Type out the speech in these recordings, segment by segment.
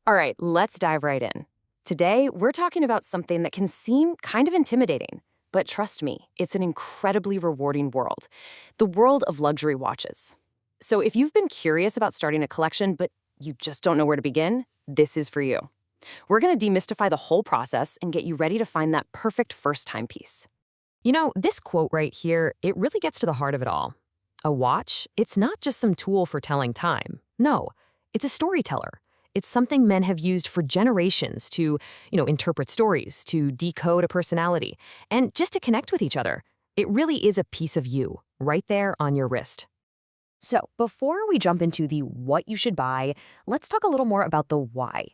All right, let's dive right in. Today, we're talking about something that can seem kind of intimidating, but trust me, it's an incredibly rewarding world, the world of luxury watches. So if you've been curious about starting a collection, but you just don't know where to begin, this is for you. We're going to demystify the whole process and get you ready to find that perfect first timepiece. This quote right here, it really gets to the heart of it all. A watch, it's not just some tool for telling time. No, it's a storyteller. It's something men have used for generations to, interpret stories, to decode a personality, and just to connect with each other. It really is a piece of you, right there on your wrist. So, before we jump into the what you should buy, let's talk a little more about the why.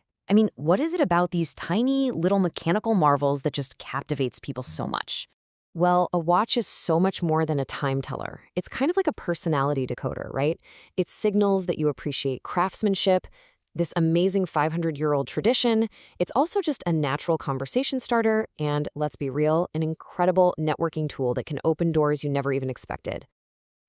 What is it about these tiny little mechanical marvels that just captivates people so much? Well, a watch is so much more than a time teller. It's kind of like a personality decoder, right? It signals that you appreciate craftsmanship, this amazing 500-year-old tradition. It's also just a natural conversation starter and, let's be real, an incredible networking tool that can open doors you never even expected.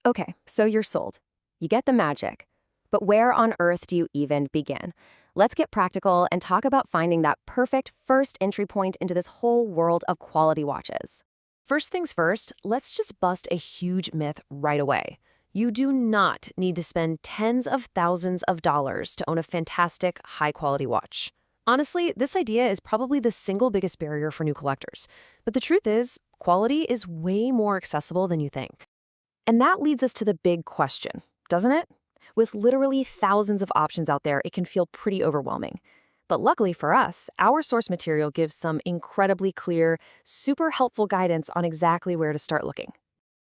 Okay, so you're sold. You get the magic. But where on earth do you even begin? Let's get practical and talk about finding that perfect first entry point into this whole world of quality watches. First things first, let's just bust a huge myth right away. You do not need to spend tens of thousands of dollars to own a fantastic, high-quality watch. Honestly, this idea is probably the single biggest barrier for new collectors. But the truth is, quality is way more accessible than you think. And that leads us to the big question, doesn't it? With literally thousands of options out there, it can feel pretty overwhelming. But luckily for us, our source material gives some incredibly clear, super helpful guidance on exactly where to start looking.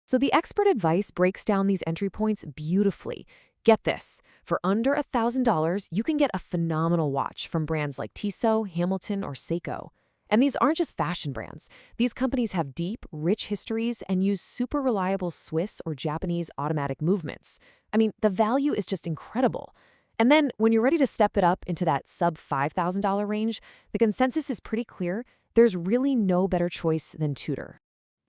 So the expert advice breaks down these entry points beautifully. Get this, for under $1,000, you can get a phenomenal watch from brands like Tissot, Hamilton, or Seiko. And these aren't just fashion brands. These companies have deep, rich histories and use super reliable Swiss or Japanese automatic movements. The value is just incredible. And then, when you're ready to step it up into that sub-$5,000 range, the consensus is pretty clear. There's really no better choice than Tudor.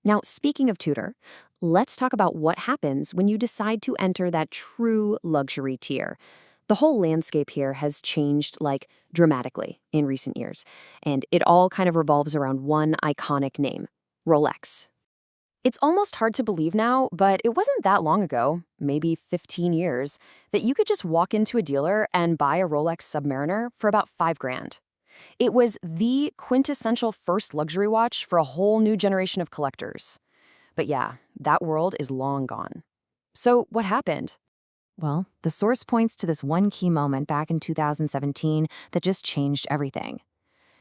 Now, speaking of Tudor, let's talk about what happens when you decide to enter that true luxury tier. The whole landscape here has changed, dramatically in recent years, and it all kind of revolves around one iconic name, Rolex. It's almost hard to believe now, but it wasn't that long ago, maybe 15 years, that you could just walk into a dealer and buy a Rolex Submariner for about $5,000. It was the quintessential first luxury watch for a whole new generation of collectors. But yeah, that world is long gone. So what happened? Well, the source points to this one key moment back in 2017 that just changed everything.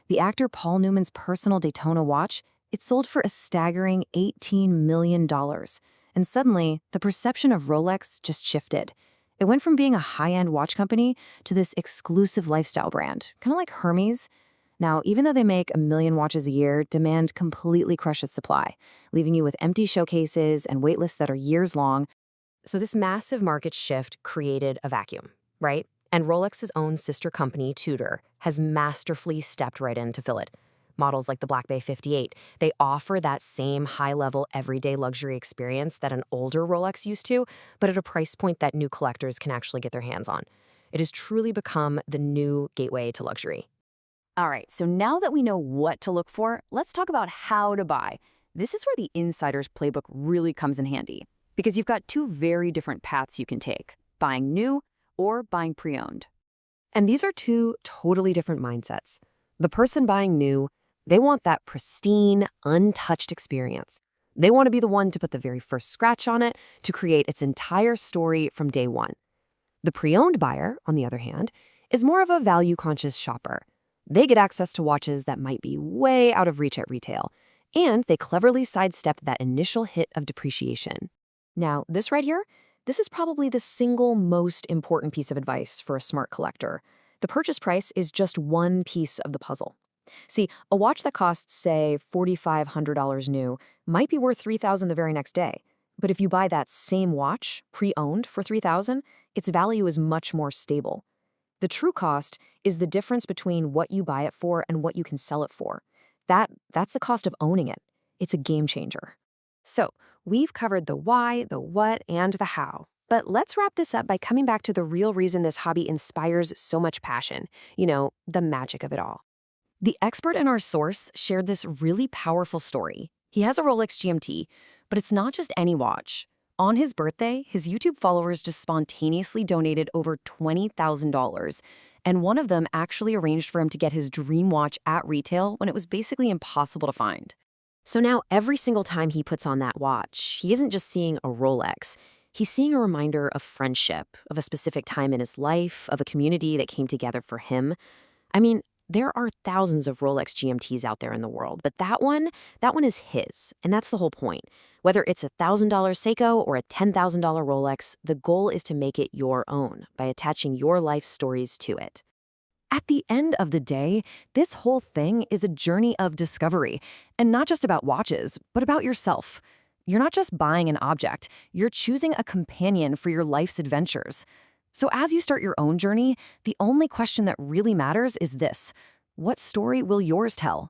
The actor Paul Newman's personal Daytona watch, it sold for a staggering $18 million. And suddenly, the perception of Rolex just shifted. It went from being a high-end watch company to this exclusive lifestyle brand, kind of like Hermes. Now, even though they make 1 million watches a year, demand completely crushes supply, leaving you with empty showcases and waitlists that are years long. So this massive market shift created a vacuum, right? And Rolex's own sister company, Tudor, has masterfully stepped right in to fill it. Models like the Black Bay 58, they offer that same high-level everyday luxury experience that an older Rolex used to, but at a price point that new collectors can actually get their hands on. It has truly become the new gateway to luxury. All right, so now that we know what to look for, let's talk about how to buy. This is where the insider's playbook really comes in handy, because you've got two very different paths you can take, buying new or buying pre-owned. And these are two totally different mindsets. The person buying new, they want that pristine, untouched experience. They want to be the one to put the very first scratch on it, to create its entire story from day one. The pre-owned buyer, on the other hand, is more of a value-conscious shopper. They get access to watches that might be way out of reach at retail, and they cleverly sidestep that initial hit of depreciation. Now, this right here, this is probably the single most important piece of advice for a smart collector. The purchase price is just one piece of the puzzle. See, a watch that costs, say, $4,500 new might be worth $3,000 the very next day. But if you buy that same watch, pre-owned, for $3,000, its value is much more stable. The true cost is the difference between what you buy it for and what you can sell it for. That's the cost of owning it. It's a game changer. So, we've covered the why, the what, and the how. But let's wrap this up by coming back to the real reason this hobby inspires so much passion. The magic of it all. The expert in our source shared this really powerful story. He has a Rolex GMT, but it's not just any watch. On his birthday, his YouTube followers just spontaneously donated over $20,000, and one of them actually arranged for him to get his dream watch at retail when it was basically impossible to find. So now every single time he puts on that watch, he isn't just seeing a Rolex. He's seeing a reminder of friendship, of a specific time in his life, of a community that came together for him. I mean, there are thousands of Rolex GMTs out there in the world, but that one is his, and that's the whole point. Whether it's a $1,000 Seiko or a $10,000 Rolex, the goal is to make it your own by attaching your life stories to it. At the end of the day, this whole thing is a journey of discovery, and not just about watches, but about yourself. You're not just buying an object, you're choosing a companion for your life's adventures. So as you start your own journey, the only question that really matters is this: what story will yours tell?